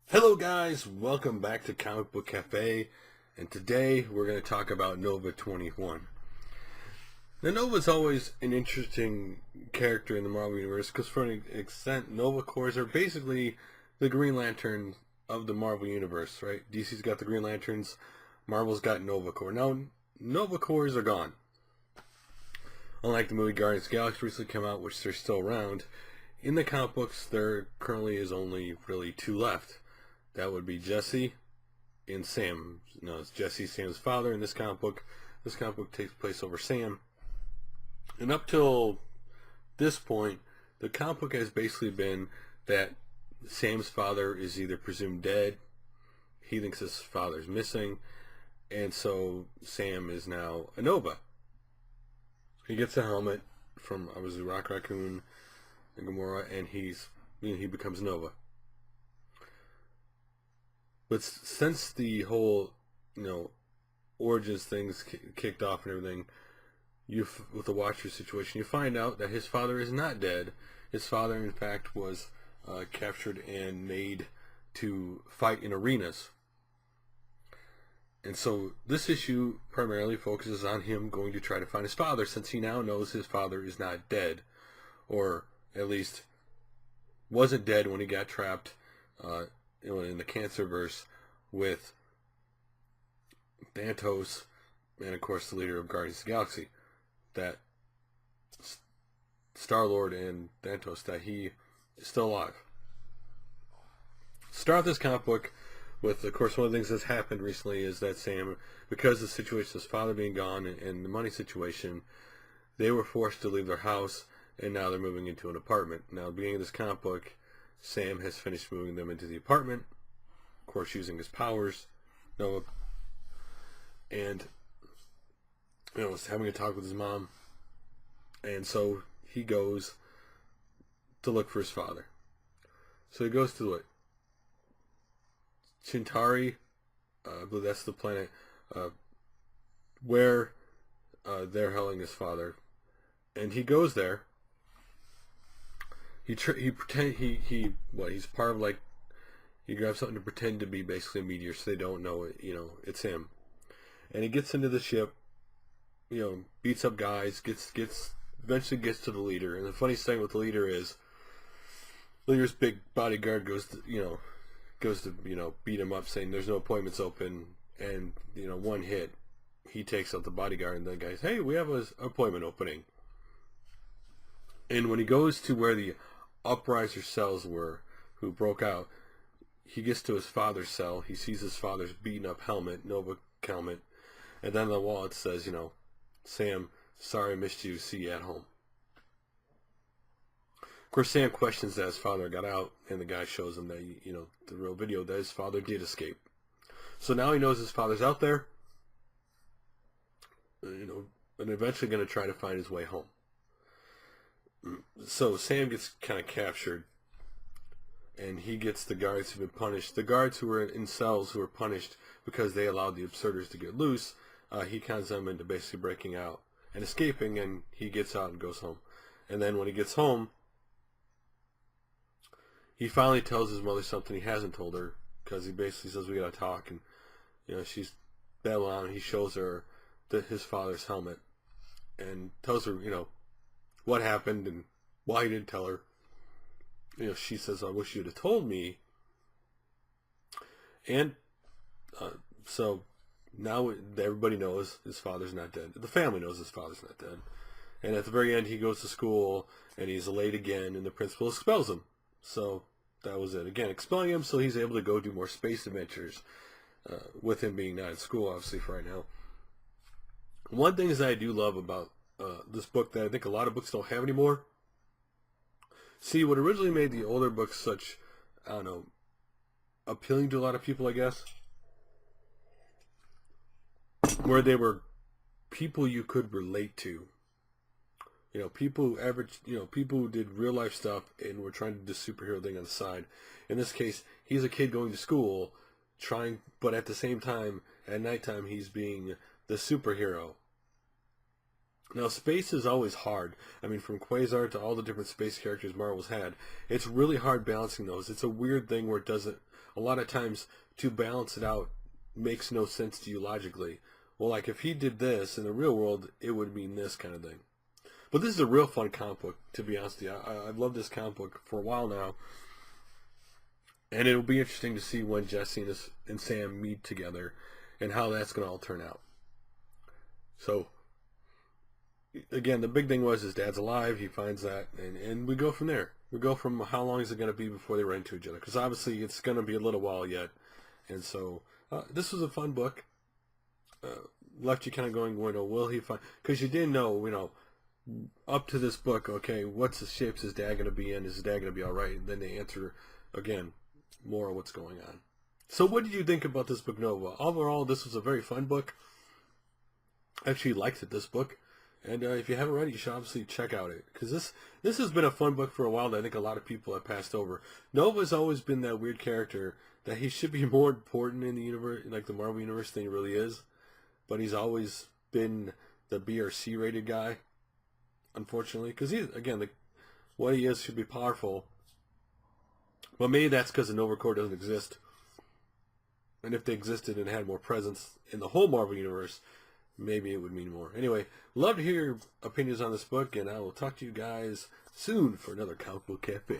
Hello guys, welcome back to Comic Book Cafe, and today we're going to talk about Nova 21. Now Nova's always an interesting character in the Marvel Universe because for an extent Nova Corps are basically the Green Lantern of the Marvel Universe, right? DC's got the Green Lanterns, Marvel's got Nova Corps. Now Nova Corps are gone. Unlike the movie Guardians of the Galaxy recently came out, which they're still around, in the comic books there currently is only really two left. That would be Jesse and Sam. No, it's Jesse, Sam's father in this comic book. This comic book takes place over Sam. And up till this point, the comic book has basically been that Sam's father is either presumed dead, he thinks his father's missing, and so Sam is now a Nova. He gets a helmet from obviously Rock Raccoon and Gamora, and he becomes Nova. But since the whole, origins things kicked off and everything, with the Watcher situation, you find out that his father is not dead. His father, in fact, was captured and made to fight in arenas. And so this issue primarily focuses on him going to try to find his father, since he now knows his father is not dead, or at least wasn't dead when he got trapped in the Cancerverse with Thanos and of course the leader of Guardians of the Galaxy, that Star-Lord and Thanos, that he is still alive. Start this comic book with, of course, one of the things that's happened recently is that Sam, because of the situation, his father being gone and the money situation, they were forced to leave their house, and now they're moving into an apartment. Now, at the beginning of this comic book, Sam has finished moving them into the apartment, of course using his powers, Noah, and was having a talk with his mom, and so he goes to look for his father. So he goes to it. Chitauri, I believe that's the planet where they're hailing his father, and he goes there. He's part of, like, he grabs something to pretend to be basically a meteor so they don't know it, it's him. And he gets into the ship, beats up guys, eventually gets to the leader. And the funniest thing with the leader is, the leader's big bodyguard goes to beat him up, saying there's no appointments open, and one hit, he takes out the bodyguard, and the guy's, hey, we have an appointment opening. And when he goes to where the Upriser cells were, who broke out, he gets to his father's cell. He sees his father's beaten up helmet, Nova helmet, and then on the wall it says, Sam, sorry I missed you, see you at home. Of course, Sam questions that his father got out, and the guy shows him that, the real video, that his father did escape. So now he knows his father's out there, and eventually going to try to find his way home. So Sam gets kind of captured, and he gets the guards who've been punished. The guards who were in cells who were punished because they allowed the Absurders to get loose, he cons them into basically breaking out and escaping, and he gets out and goes home. And then when he gets home, he finally tells his mother something he hasn't told her, because he basically says, we gotta talk, and she's babbling on, and he shows her his father's helmet and tells her what happened and why he didn't tell her. She says, I wish you'd have told me. And so now everybody knows his father's not dead. The family knows his father's not dead. And at the very end, he goes to school, and he's late again, and the principal expels him. So that was it. Again, expelling him so he's able to go do more space adventures, with him being not at school, obviously, for right now. One thing that I do love about this book that I think a lot of books don't have anymore. See, what originally made the older books such, I don't know, appealing to a lot of people, I guess, where they were people you could relate to. People who did real life stuff and were trying to do the superhero thing on the side. In this case, he's a kid going to school, but at the same time, at nighttime, he's being the superhero. Now, space is always hard. I mean, from Quasar to all the different space characters Marvel's had, it's really hard balancing those. It's a weird thing where it doesn't, a lot of times, to balance it out makes no sense to you logically. Well, like, if he did this in the real world, it would mean this kind of thing. But this is a real fun comic book, to be honest with you. I've loved this comic book for a while now. And it'll be interesting to see when Jesse and Sam meet together and how that's going to all turn out. So, again, the big thing was his dad's alive. He finds that, and we go from there. We go from how long is it going to be before they run into each other? Because obviously it's going to be a little while yet. And so this was a fun book. Left you kind of going, will he find? Because you didn't know, up to this book, okay, what's the shapes his dad going to be in? Is his dad going to be all right? And then they answer again more of what's going on. So what did you think about this book, Nova? Overall, this was a very fun book. I actually liked it, this book. And if you haven't read it, you should obviously check out it. Because this has been a fun book for a while that I think a lot of people have passed over. Nova's always been that weird character that he should be more important in the universe, like the Marvel Universe, than he really is. But he's always been the B or C rated guy, unfortunately. Because what he is should be powerful. But maybe that's because the Nova Corps doesn't exist. And if they existed and had more presence in the whole Marvel Universe, maybe it would mean more. Anyway, love to hear your opinions on this book, and I will talk to you guys soon for another Comic Book Cafe.